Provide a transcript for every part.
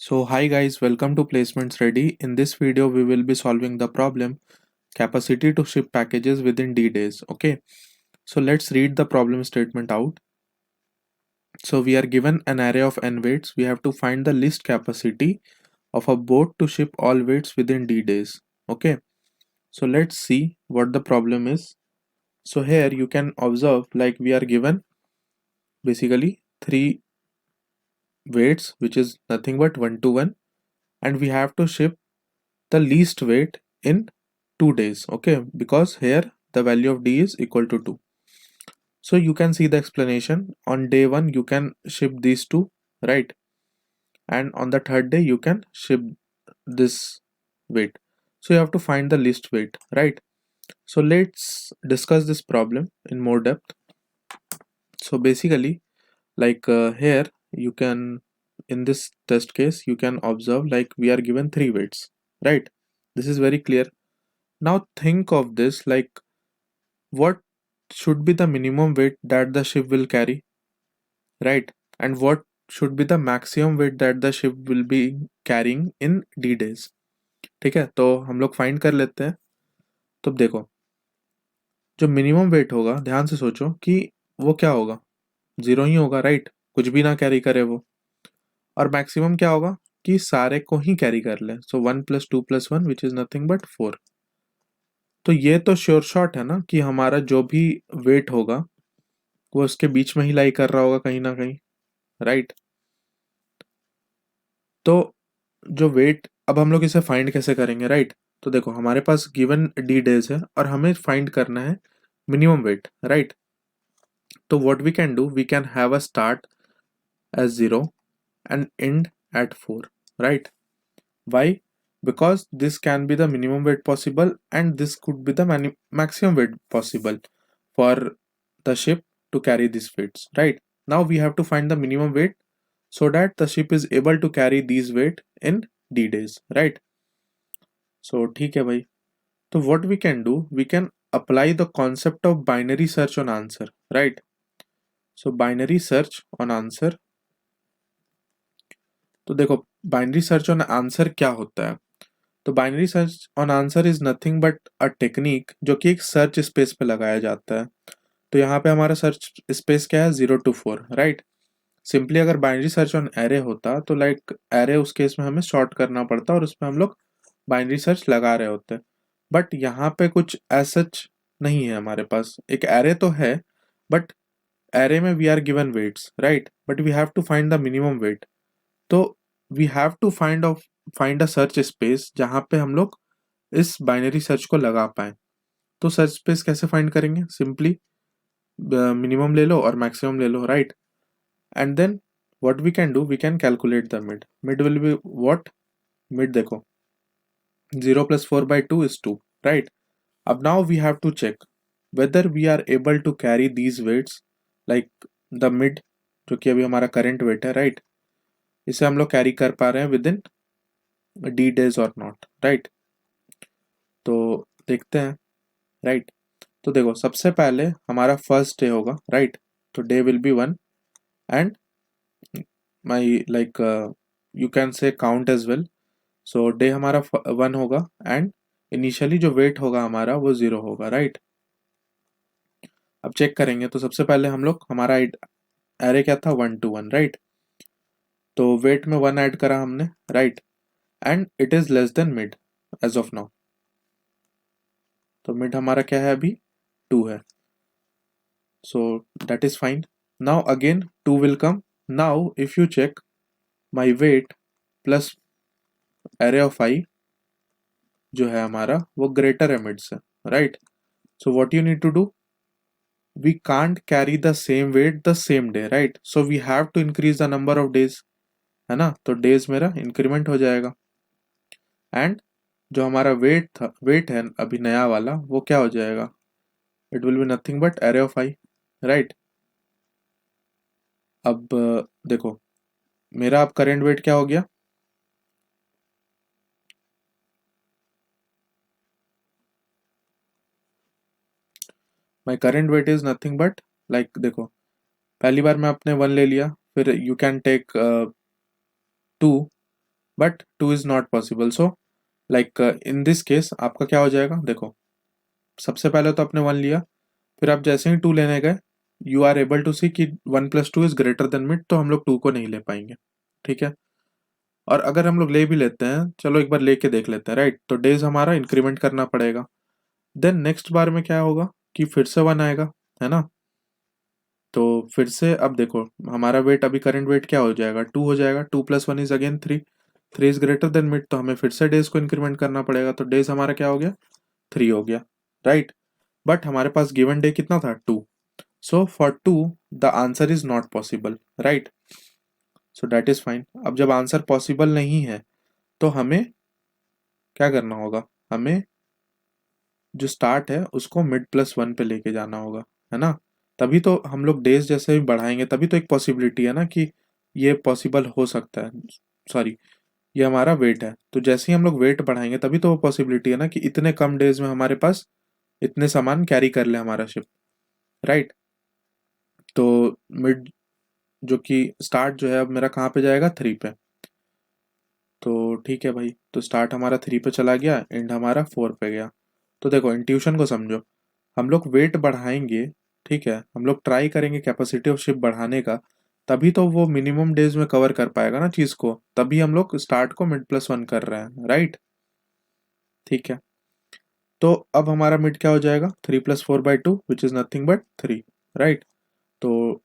So hi guys, welcome to Placements Ready. In this video, we will be solving the problem capacity to ship packages within D days. Okay, so let's read the problem statement out. So we are given an array of n weights. We have to find the least capacity of a boat to ship all weights within D days. Okay, so let's see what the problem is. So here you can observe like we are given basically three weights, which is nothing but 1 to 1, and we have to ship the least weight in 2 days. Okay, because here the value of d is equal to 2. So you can see the explanation. On day 1 you can ship these two, right? And on the third day you can ship this weight. So you have to find the least weight, right? So let's discuss this problem in more depth. So basically here you can, in this test case, you can observe like we are given three weights, right? This is very clear. Now think of this like what should be the minimum weight that the ship will carry, right? And what should be the maximum weight that the ship will be carrying in d days. ठीक है, तो हम लोग find कर लेते हैं. तो देखो, जो मिनिमम वेट होगा, ध्यान से सोचो कि वो क्या होगा. जीरो ही होगा, राइट? कुछ भी ना कैरी करे वो. और मैक्सिमम क्या होगा कि सारे को ही कैरी कर ले. सो 1 + 2 + 1 विच इज नथिंग बट 4. तो ये तो श्योर शॉट है ना कि हमारा जो भी वेट होगा वो उसके बीच में ही लाई कर रहा होगा कहीं ना कहीं, राइट? तो जो वेट, अब हम लोग इसे फाइंड कैसे करेंगे, राइट? तो देखो, हमारे पास गिवन डी डेज है और हमें फाइंड करना है मिनिमम वेट, राइट? तो what we can do, we can have a start as 0 and end at 4, right? Why? Because this can be the minimum weight possible and this could be the maximum weight possible for the ship to carry these weights, right? Now we have to find the minimum weight so that the ship is able to carry these weight in d days, right? So ठीक है भाई. So what we can do, we can apply the concept of binary search on answer, right? So binary search on answer. तो देखो, binary search on answer क्या होता है. तो binary search on answer is nothing but a technique जो कि एक search space पे लगाया जाता है. तो यहाँ पे हमारा सर्च स्पेस क्या है, 0 to 4, राइट? सिंपली अगर बाइनरी सर्च ऑन एरे होता तो लाइक एरे, उस केस में हमें शॉर्ट करना पड़ता और उसमें हम लोग बाइनरी सर्च लगा रहे होते. बट यहाँ पे कुछ सच नहीं है हमारे पास. एक एरे तो है बट एरे में we are given weights, right? But we have to find the minimum weight. तो we have to find a search space जहाँ पे हम लोग इस बाइनरी सर्च को लगा पाए. तो सर्च स्पेस कैसे फाइंड करेंगे? सिंपली मिनिमम ले लो और मैक्सिमम ले लो, right? And then what we can do, we can calculate the mid. Mid will be what? Mid देखो, 0 + 4/2 is 2, right? अब now we have to check whether we are able to carry these weights like the mid, जो कि अभी हमारा current weight है, right? इसे हम लोग कैरी कर पा रहे हैं विद इन डी डेज और नॉट, राइट? तो देखते हैं, राइट? तो देखो, सबसे पहले हमारा फर्स्ट डे होगा, राइट? तो day will be 1 and my like you can say count as well. So day हमारा 1 होगा एंड इनिशियली जो वेट होगा हमारा वो 0 होगा, राइट? अब चेक करेंगे. तो सबसे पहले हम लोग, हमारा एरे क्या था, 1 to 1, राइट? तो वेट में 1 ऐड करा हमने, right? And it is less than mid age of now. तो मिड हमारा क्या है अभी, 2 है. So that is fine. Now again 2 will come. Now if you check, my weight plus array of I जो है हमारा वो ग्रेटर है मिड से, right? So what you need to do, we can't carry the same weight the same day, right? So we have to increase the number of days, है ना? तो days मेरा इंक्रीमेंट हो जाएगा. एंड जो हमारा वेट था, वेट है अभी नया वाला, वो क्या हो जाएगा? It will be nothing but array of I, right? अब देखो, मेरा अब करेंट वेट क्या हो गया, my current weight is nothing but like देखो, पहली बार मैं अपने 1 ले लिया, फिर you can take 2 but 2 is not possible. So like in this case आपका क्या हो जाएगा, देखो सबसे पहले तो आपने 1 लिया, फिर आप जैसे ही 2 लेने गए यू आर एबल टू सी कि 1 + 2 इज ग्रेटर देन मिड, तो हम लोग 2 को नहीं ले पाएंगे, ठीक है। और अगर हम लोग ले भी लेते हैं, चलो एक बार लेके देख लेते हैं, राइट। तो डेज हमारा इंक्रीमेंट करना पड़ेगा। देन नेक्स्ट बार में क्या होगा कि फिर से 1 आएगा, है ना। तो फिर से अब देखो हमारा वेट, अभी करंट वेट क्या हो जाएगा, 2 हो जाएगा। 2 + 1 is again 3, 3 is greater than mid, तो हमें फिर से डेज को इंक्रीमेंट करना पड़ेगा। तो डेज हमारा क्या हो गया, 3 हो गया, राइट। बट हमारे पास गिवन डे कितना था, 2। So for 2 the answer is not possible, right. So that is fine. अब जब आंसर पॉसिबल नहीं है तो हमें क्या करना होगा, हमें जो स्टार्ट है उसको मिड +1 पे लेके जाना होगा, है ना। तभी तो हम लोग डेज जैसे भी बढ़ाएंगे तभी तो एक पॉसिबिलिटी है ना कि ये पॉसिबल हो सकता है। सॉरी, ये हमारा वेट है, तो जैसे ही हम लोग वेट बढ़ाएंगे तभी तो वो पॉसिबिलिटी है ना कि इतने कम डेज में हमारे पास इतने सामान कैरी कर ले हमारा शिप, राइट। तो मिड जो कि स्टार्ट जो है अब मेरा कहाँ पे जाएगा, 3 पे। तो ठीक है भाई, तो स्टार्ट हमारा 3 पे चला गया, एंड हमारा 4 पे गया। तो देखो इंट्यूशन को समझो, हम लोग वेट बढ़ाएंगे, ठीक है, हम लोग ट्राई करेंगे कैपेसिटी ऑफ शिप बढ़ाने का, तभी तो वो मिनिमम डेज में कवर कर पाएगा ना चीज को, तभी हम लोग स्टार्ट को मिड +1 कर रहे हैं, राइट। ठीक है, तो अब हमारा मिड क्या हो जाएगा, 3 + 4/2 which is nothing but 3, right. तो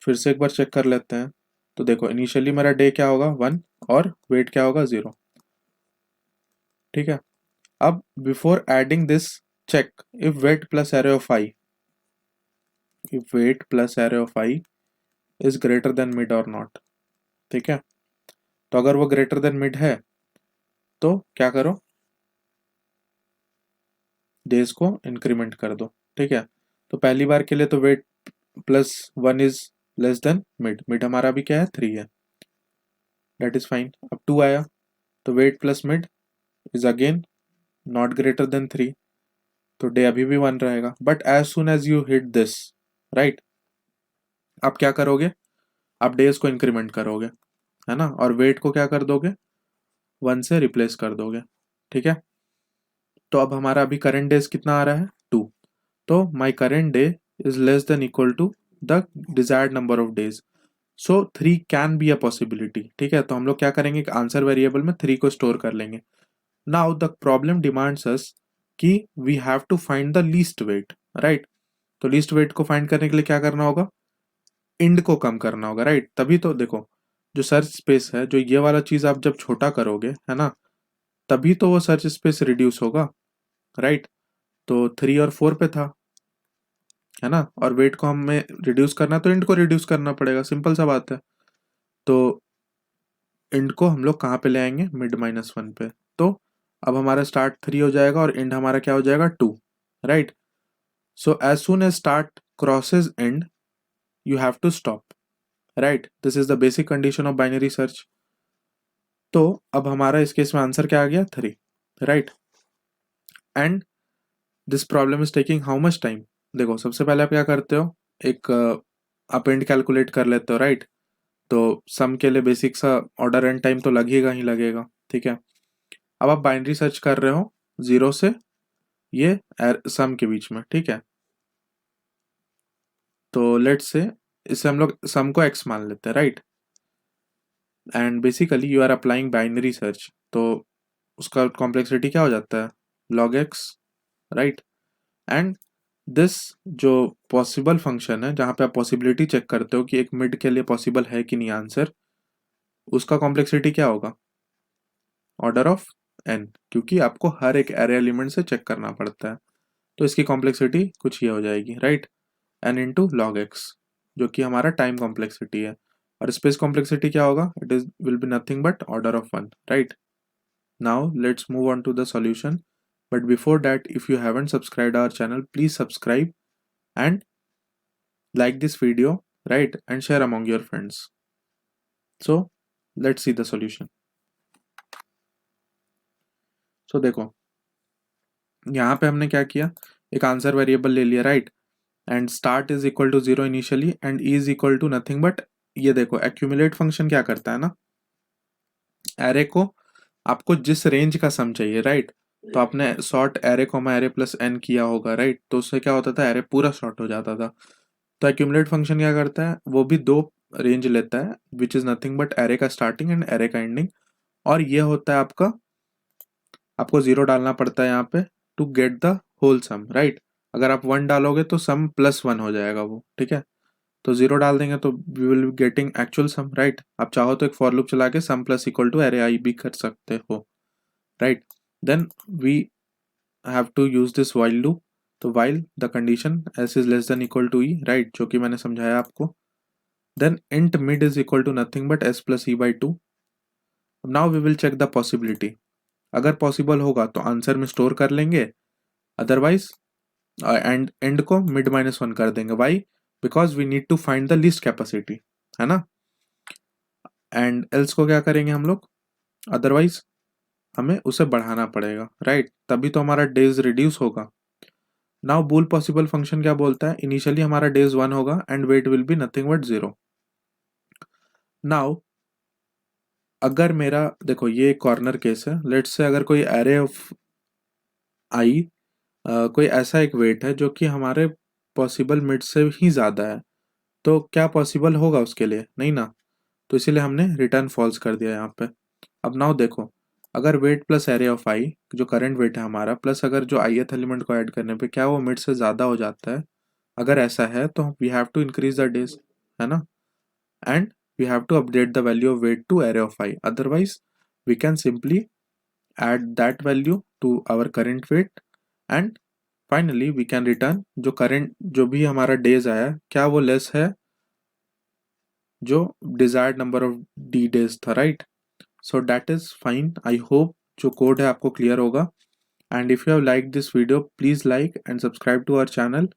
फिर से एक बार चेक कर लेते हैं। तो देखो इनिशियली मेरा डे क्या होगा, 1, और वेट क्या होगा, 0, ठीक है। अब before adding this check if weight plus array of i, if weight plus array of i is greater than mid और नॉट, ठीक है। तो अगर वो ग्रेटर देन मिड है तो क्या करो, डेज को इंक्रीमेंट कर दो, ठीक है। तो पहली बार के लिए तो weight +1 is less than mid, mid हमारा भी क्या है, 3 है, दैट इज फाइन। अब 2 आया, तो weight plus mid is again not greater than 3, तो डे अभी भी 1 रहेगा। But as soon as you hit this, right, आप क्या करोगे, आप डेज को इंक्रीमेंट करोगे, है ना, और वेट को क्या कर दोगे, 1 से रिप्लेस कर दोगे, ठीक है। तो अब हमारा अभी करंट डेज कितना आ रहा है, 2। तो my current day is less than equal to the desired number of days, so 3 can be a possibility, ठीक है। तो हम लोग क्या करेंगे, आंसर वेरिएबल में 3 को स्टोर कर लेंगे। Now the problem demands us कि we have to find the least weight, right. तो लीस्ट वेट को फाइंड करने के लिए क्या करना होगा, इंड को कम करना होगा, राइट। तभी तो देखो जो सर्च स्पेस है, जो ये वाला चीज आप जब छोटा करोगे, है ना, तभी तो वो सर्च स्पेस रिड्यूस होगा, राइट। तो 3 और 4 पे था, है ना, और वेट को हमें रिड्यूस करना तो इंड को रिड्यूस करना पड़ेगा, सिंपल सा बात है। तो इंड को हम लोग कहाँ पे ले आएंगे, मिड -1 पे। तो अब हमारा स्टार्ट 3 हो जाएगा और इंड हमारा क्या हो जाएगा, 2, right. So as soon as start crosses end you have to stop, right, this is the basic condition of binary search. तो अब हमारा इस केस में आंसर क्या आ गया, 3, right. And this problem is taking how much time, देखो सबसे पहले आप क्या करते हो, एक आप एंड कैलकुलेट कर लेते हो, राइट। तो सम के लिए बेसिक सा ऑर्डर एंड टाइम तो लगेगा ही लगेगा, ठीक है। अब आप बाइनरी सर्च कर रहे हो 0 से ये सम के बीच में, ठीक है। तो लेट्स से इससे हम लोग सम को x मान लेते हैं, right. And basically you are applying binary search, तो उसका कॉम्प्लेक्सिटी क्या हो जाता है, log x, right. And this जो पॉसिबल फंक्शन है जहाँ पे आप पॉसिबिलिटी चेक करते हो कि एक मिड के लिए पॉसिबल है कि नहीं आंसर, उसका कॉम्प्लेक्सिटी क्या होगा, ऑर्डर ऑफ n, क्योंकि आपको हर एक एरे एलिमेंट से चेक करना पड़ता है। तो इसकी कॉम्प्लेक्सिटी कुछ ये हो जाएगी, right, n into log x, जो कि हमारा टाइम कॉम्प्लेक्सिटी है। और स्पेस कॉम्प्लेक्सिटी क्या होगा, it is will be nothing but order of 1, right. Now let's move on to the solution, but before that if you haven't subscribed our channel please subscribe and like this video, right, and share among your friends. So let's see the solution. So देखो यहाँ पे हमने क्या किया, एक answer variable ले लिया, right. And start is equal to 0 initially and e is equal to nothing but, ये देखो एक्यूमुलेट फंक्शन क्या करता है ना, एरे को आपको जिस रेंज का सम चाहिए, राइट, तो आपने sort array comma array plus n किया होगा, राइट, तो उससे क्या होता था, एरे पूरा सॉर्ट हो जाता था। तो एक्यूमुलेट फंक्शन क्या करता है, वो भी दो रेंज लेता है, which is nothing but array का स्टार्टिंग एंड एरे का एंडिंग, और ये होता है आपका, आपको जीरो डालना पड़ता है यहाँ पे to get the whole sum, right. अगर आप वन डालोगे तो सम प्लस वन हो जाएगा वो, ठीक है। तो जीरो डाल देंगे तो we will be getting actual sum, right. आप चाहो तो एक फॉर लूप चला के sum plus equal to array I भी कर सकते हो, right. Then we have to use this while loop. तो while the condition S is less than equal to E, right, जो कि मैंने समझाया आपको। Then int mid is equal to nothing but S plus E by two. Now we will check the possibility. अगर possible होगा तो answer में store कर लेंगे, अदरवाइज एंड एंड को मिड माइनस वन कर देंगे। Why? Because we need to find the least capacity, है ना। एंड एल्स को क्या करेंगे हम लोग, अदरवाइज हमें उसे बढ़ाना पड़ेगा, राइट, तभी तो हमारा डेज रिड्यूस होगा। नाउ बूल पॉसिबल फंक्शन क्या बोलता है, इनिशियली हमारा डेज वन होगा and weight will be nothing but zero. Now अगर मेरा, देखो ये कॉर्नर केस है, लेट्स से अगर कोई एरे ऑफ आई, कोई ऐसा एक वेट है जो कि हमारे पॉसिबल मिड से ही ज़्यादा है, तो क्या पॉसिबल होगा उसके लिए, नहीं ना। तो इसीलिए हमने रिटर्न फॉल्स कर दिया यहाँ पे। अब नाउ देखो, अगर वेट प्लस एरे ऑफ आई, जो करंट वेट है हमारा, प्लस अगर जो ith एलिमेंट को ऐड करने पे क्या वो मिड से ज़्यादा हो जाता है, अगर ऐसा है तो we have to increase the days, है ना। And we have to update the value of weight to array of i, otherwise we can simply add that value to our current weight and finally we can return जो current, जो भी हमारा days आया क्या वो less है जो desired number of d days था, right। so that is fine, I hope जो code है आपको clear होगा। and if you have liked this video please like and subscribe to our channel